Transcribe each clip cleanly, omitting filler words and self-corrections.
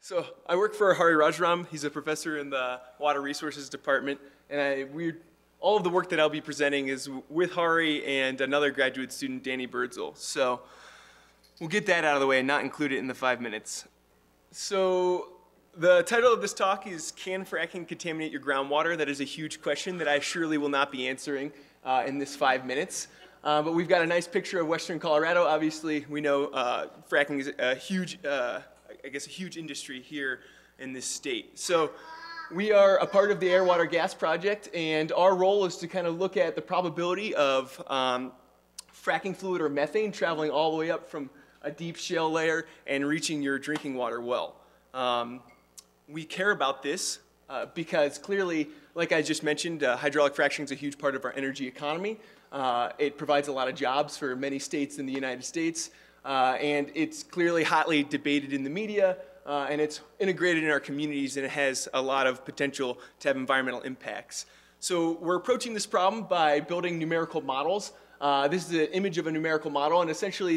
So I work for Hari Rajaram. He's a professor in the Water Resources Department, and all of the work that I'll be presenting is with Hari and another graduate student, Danny Birdsell. So we'll get that out of the way and not include it in the 5 minutes. So the title of this talk is Can Fracking Contaminate Your Groundwater? That is a huge question that I surely will not be answering in this 5 minutes. But we've got a nice picture of Western Colorado. Obviously, we know fracking is a huge a huge industry here in this state. So we are a part of the AirWaterGas project, and our role is to kind of look at the probability of fracking fluid or methane traveling all the way up from a deep shale layer and reaching your drinking water well. We care about this because clearly, like I just mentioned, hydraulic fracturing is a huge part of our energy economy. It provides a lot of jobs for many states in the United States. And it's clearly hotly debated in the media, and it's integrated in our communities, and it has a lot of potential to have environmental impacts. So we're approaching this problem by building numerical models. This is an image of a numerical model, and essentially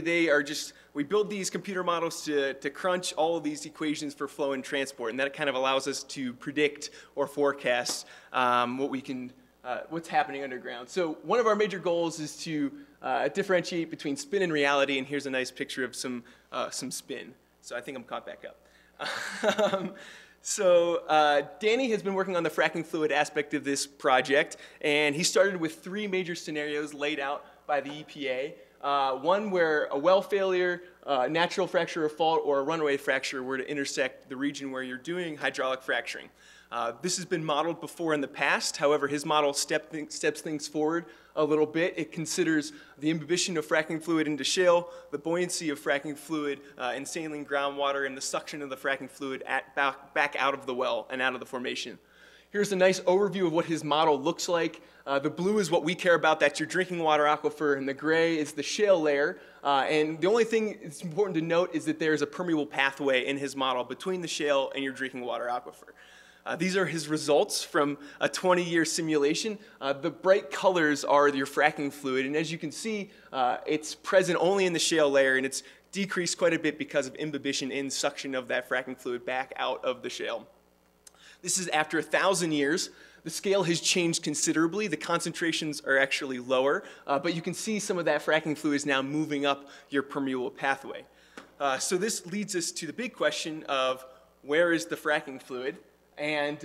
we build these computer models to crunch all of these equations for flow and transport, and that kind of allows us to predict or forecast what's happening underground. So one of our major goals is to differentiate between spin and reality, and here's a nice picture of some spin. So I think I'm caught back up. Danny has been working on the fracking fluid aspect of this project, and he started with 3 major scenarios laid out by the EPA. One where a well failure, natural fracture or fault, or a runaway fracture were to intersect the region where you're doing hydraulic fracturing. This has been modeled before in the past. However, his model steps things forward a little bit. It considers the imbibition of fracking fluid into shale, the buoyancy of fracking fluid in saline groundwater, and the suction of the fracking fluid back out of the well and out of the formation. Here's a nice overview of what his model looks like. The blue is what we care about. That's your drinking water aquifer, and the gray is the shale layer. And the only thing that's important to note is that there's a permeable pathway in his model between the shale and your drinking water aquifer. These are his results from a 20-year simulation. The bright colors are your fracking fluid, and as you can see, it's present only in the shale layer, and it's decreased quite a bit because of imbibition in suction of that fracking fluid back out of the shale. This is after 1,000 years. The scale has changed considerably. The concentrations are actually lower, but you can see some of that fracking fluid is now moving up your permeable pathway. So this leads us to the big question of where is the fracking fluid? And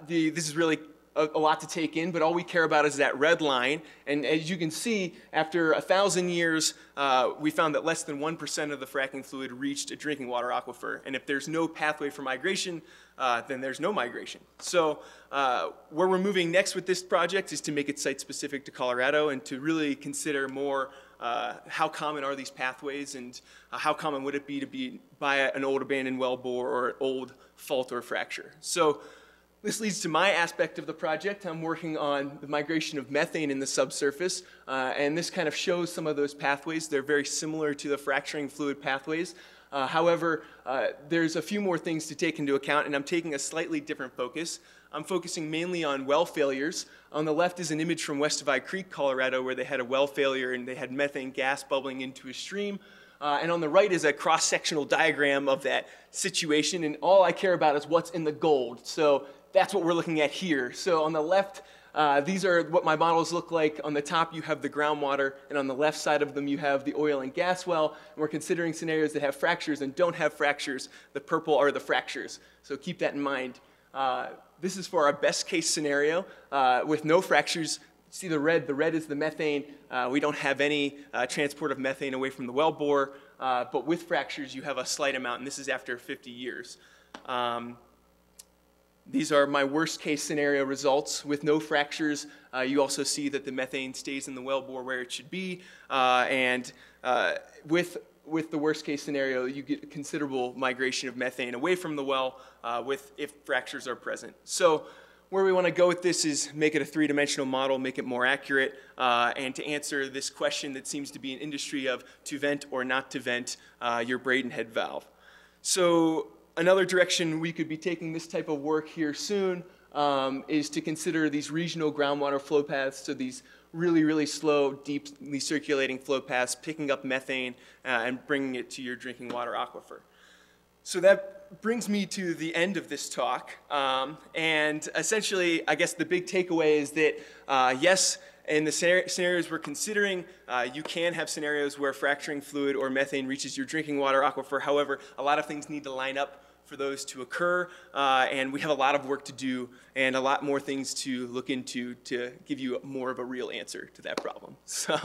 this is really a lot to take in, but all we care about is that red line. And as you can see, after 1,000 years, we found that less than 1% of the fracking fluid reached a drinking water aquifer. And if there's no pathway for migration, then there's no migration. So where we're moving next with this project is to make it site-specific to Colorado and to really consider more how common are these pathways, and how common would it be to be by an old abandoned well bore or an old fault or fracture. So this leads to my aspect of the project. I'm working on the migration of methane in the subsurface, and this kind of shows some of those pathways. They're very similar to the fracturing fluid pathways. However, there's a few more things to take into account, and I'm taking a slightly different focus. I'm focusing mainly on well failures. On the left is an image from West Divide Creek, Colorado, where they had a well failure and they had methane gas bubbling into a stream. And on the right is a cross-sectional diagram of that situation, and all I care about is what's in the gold. So that's what we're looking at here. So on the left, these are what my models look like. On the top, you have the groundwater, and on the left side of them, you have the oil and gas well. And we're considering scenarios that have fractures and don't have fractures. The purple are the fractures, so keep that in mind. This is for our best case scenario with no fractures. See the red is the methane. We don't have any transport of methane away from the well bore, but with fractures, you have a slight amount, and this is after 50 years. These are my worst case scenario results. With no fractures, you also see that the methane stays in the well bore where it should be, and with the worst case scenario, you get considerable migration of methane away from the well if fractures are present. So where we want to go with this is make it a 3-dimensional model, make it more accurate, and to answer this question that seems to be an industry of to vent or not to vent your Braden head valve. So another direction we could be taking this type of work here soon is to consider these regional groundwater flow paths, so these really, really slow, deeply circulating flow paths, picking up methane and bringing it to your drinking water aquifer. So that brings me to the end of this talk. And essentially, I guess the big takeaway is that, yes, in the scenarios we're considering, you can have scenarios where fracturing fluid or methane reaches your drinking water aquifer. However, a lot of things need to line up for those to occur, and we have a lot of work to do and a lot more things to look into to give you more of a real answer to that problem. So.